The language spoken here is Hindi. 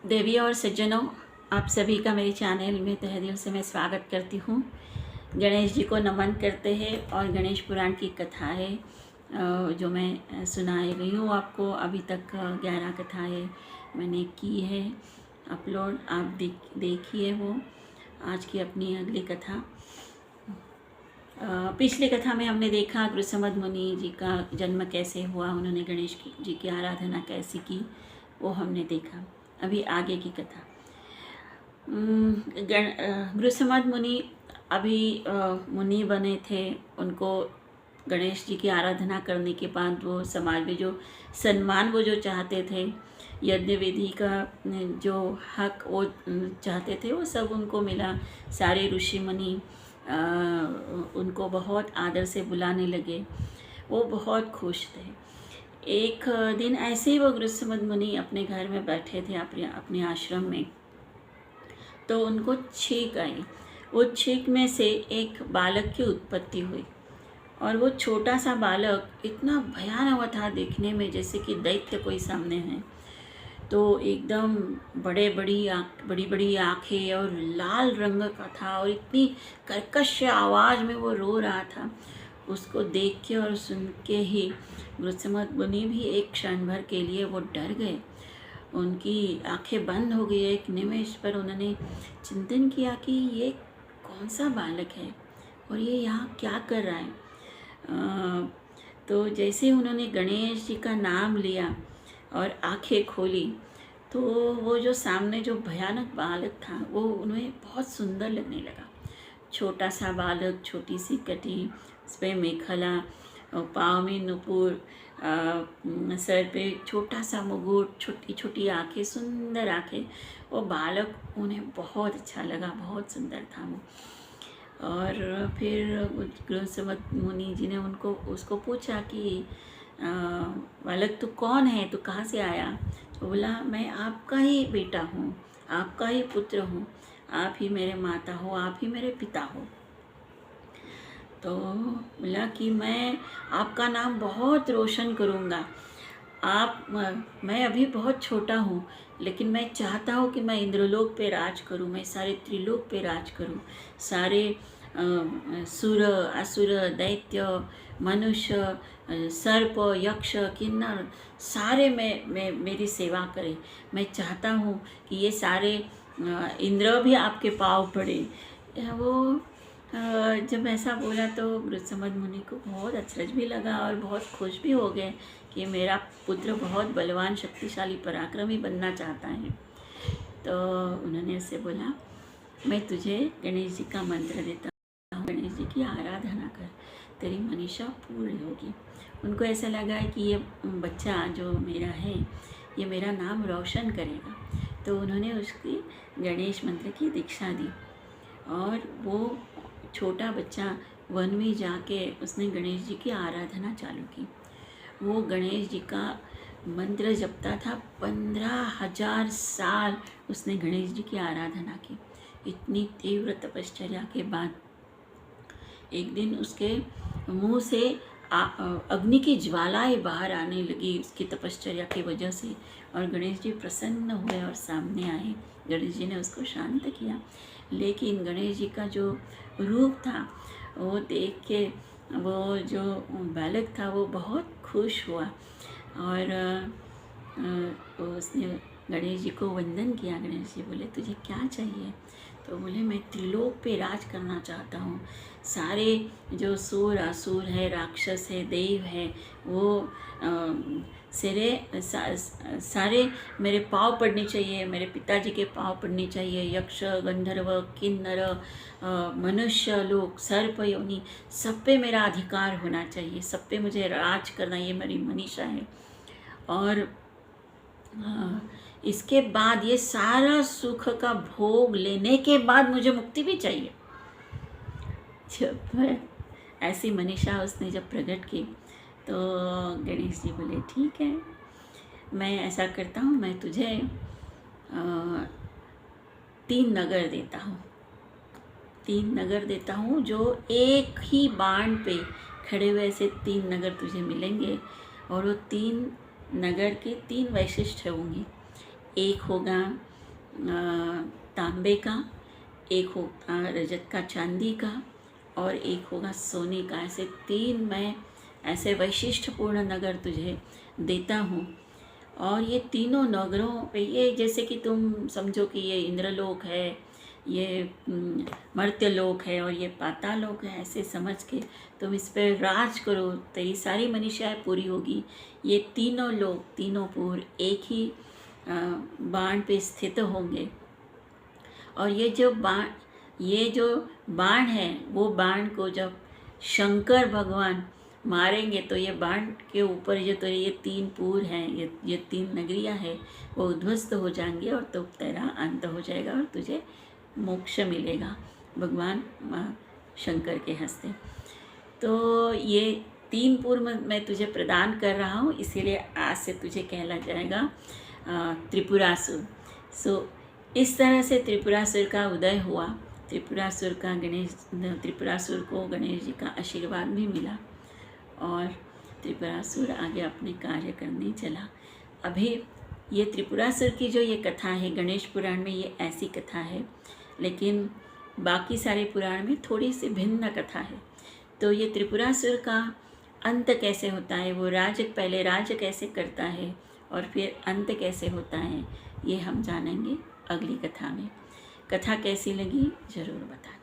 देवी और सज्जनों, आप सभी का मेरे चैनल में तहे दिल से मैं स्वागत करती हूँ। गणेश जी को नमन करते हैं और गणेश पुराण की कथा है जो मैं सुनाई रही हूँ आपको। अभी तक 11 कथाएँ मैंने की है अपलोड, आप देखिए वो। आज की अपनी अगली कथा। पिछली कथा में हमने देखा गृहसमद मुनि जी का जन्म कैसे हुआ, उन्होंने गणेश जी की आराधना कैसी की, वो हमने देखा। अभी आगे की कथा। गृहसमद मुनि अभी मुनि बने थे। उनको गणेश जी की आराधना करने के बाद वो समाज में जो सम्मान वो जो चाहते थे, यज्ञ विधि का जो हक वो चाहते थे, वो सब उनको मिला। सारे ऋषि मुनि उनको बहुत आदर से बुलाने लगे। वो बहुत खुश थे। एक दिन ऐसे ही वो गृहसमद मुनि अपने घर में बैठे थे, अपने आश्रम में, तो उनको छींक आई। वो छींक में से एक बालक की उत्पत्ति हुई और वो छोटा सा बालक इतना भयानक था देखने में, जैसे कि दैत्य कोई सामने है। तो एकदम बड़ी बड़ी आँखें और लाल रंग का था और इतनी कर्कश आवाज़ में वो रो रहा था। उसको देख के और सुन के ही गृहसमद मुनि भी एक क्षण भर के लिए वो डर गए। उनकी आंखें बंद हो गई। एक निमेष पर उन्होंने चिंतन किया कि ये कौन सा बालक है और ये यहाँ क्या कर रहा है। तो जैसे उन्होंने गणेश जी का नाम लिया और आंखें खोली, तो वो जो सामने जो भयानक बालक था वो उन्हें बहुत सुंदर लगने लगा। छोटा सा बालक, छोटी सी कटी, उस पर मेखला, पाँव में नुपुर, सर पे छोटा सा मुकुट, छोटी छोटी आँखें, सुंदर आँखें। वो बालक उन्हें बहुत अच्छा लगा, बहुत सुंदर था वो। और फिर गृहसमद मुनि जी ने उसको पूछा कि बालक तू कौन है, तू कहाँ से आया? तो बोला मैं आपका ही बेटा हूँ, आपका ही पुत्र हूँ, आप ही मेरे माता हो, आप ही मेरे पिता हो। तो बोला कि मैं आपका नाम बहुत रोशन करूँगा। मैं अभी बहुत छोटा हूँ, लेकिन मैं चाहता हूँ कि मैं इंद्रलोक पे राज करूँ, मैं सारे त्रिलोक पे राज करूँ। सारे सुर, असुर, दैत्य, मनुष्य, सर्प, यक्ष, किन्नर, सारे मेरी सेवा करें। मैं चाहता हूँ कि ये सारे इंद्र भी आपके पाँव पड़े। वो जब ऐसा बोला तो गृहसमद मुनि को बहुत अचरज भी लगा और बहुत खुश भी हो गए कि मेरा पुत्र बहुत बलवान, शक्तिशाली, पराक्रमी बनना चाहता है। तो उन्होंने उससे बोला मैं तुझे गणेश जी का मंत्र देता हूँ, गणेश जी की आराधना कर, तेरी मनीषा पूर्ण होगी। उनको ऐसा लगा कि ये बच्चा जो मेरा है ये मेरा नाम रोशन करेगा। तो उन्होंने उसकी गणेश मंत्र की दीक्षा दी और वो छोटा बच्चा वन में जाके उसने गणेश जी की आराधना चालू की। वो गणेश जी का मंत्र जपता था। 15,000 साल उसने गणेश जी की आराधना की। इतनी तीव्र तपश्चर्या के बाद एक दिन उसके मुंह से अग्नि की ज्वालाएं बाहर आने लगी उसकी तपश्चर्या की वजह से, और गणेश जी प्रसन्न हुए और सामने आए। गणेश जी ने उसको शांत किया, लेकिन गणेश जी का जो रूप था वो देख के वो जो बालक था वो बहुत खुश हुआ और उसने गणेश जी को वंदन किया। गणेश जी बोले तुझे क्या चाहिए? तो बोले मैं त्रिलोक पे राज करना चाहता हूँ। सारे जो सूर, असुर है, राक्षस है, देव है, वो सारे मेरे पाँव पड़ने चाहिए, मेरे पिताजी के पाँव पड़ने चाहिए। यक्ष, गंधर्व, किन्नर, मनुष्य लोग, सर्प योनि, सब पे मेरा अधिकार होना चाहिए, सब पे मुझे राज करना, ये मेरी मनीषा है। और इसके बाद ये सारा सुख का भोग लेने के बाद मुझे मुक्ति भी चाहिए। जब ऐसी मनीषा उसने जब प्रकट की तो गणेश जी बोले ठीक है, मैं ऐसा करता हूँ, मैं तुझे 3 नगर देता हूँ। 3 नगर देता हूँ जो एक ही बाण पे खड़े हुए ऐसे 3 नगर तुझे मिलेंगे, और वो 3 नगर के 3 वैशिष्ट होंगे। एक होगा तांबे का, एक होगा रजत का, चांदी का, और एक होगा सोने का। ऐसे 3 मैं ऐसे वैशिष्ट्यपूर्ण नगर तुझे देता हूँ। और ये तीनों नगरों पे, ये जैसे कि तुम समझो कि ये इंद्रलोक है, ये मर्त्यलोक है और ये पातालोक है, ऐसे समझ के तुम इस पर राज करो, तेरी सारी मनीषाएँ पूरी होगी। ये तीनों लोग, तीनों पुर एक ही बाण पे स्थित होंगे। और ये जो बाण है, वो बाण को जब शंकर भगवान मारेंगे तो ये बाण के ऊपर जो तो ये 3 पुर हैं, ये 3 नगरियां हैं, वो उद्ध्वस्त हो जाएंगे और तो तेरा अंत हो जाएगा और तुझे मोक्ष मिलेगा भगवान शंकर के हस्ते। तो ये 3 पुर मैं तुझे प्रदान कर रहा हूँ, इसीलिए आज से तुझे कहला जाएगा त्रिपुरासुर। सो इस तरह से त्रिपुरासुर का उदय हुआ। त्रिपुरासुर को गणेश जी का आशीर्वाद भी मिला और त्रिपुरासुर आगे अपने कार्य करने चला। अभी ये त्रिपुरासुर की जो ये कथा है गणेश पुराण में, ये ऐसी कथा है, लेकिन बाकी सारे पुराण में थोड़ी सी भिन्न कथा है। तो ये त्रिपुरासुर का अंत कैसे होता है, वो पहले राज्य कैसे करता है और फिर अंत कैसे होता है, ये हम जानेंगे अगली कथा में। कथा कैसी लगी ज़रूर बताना।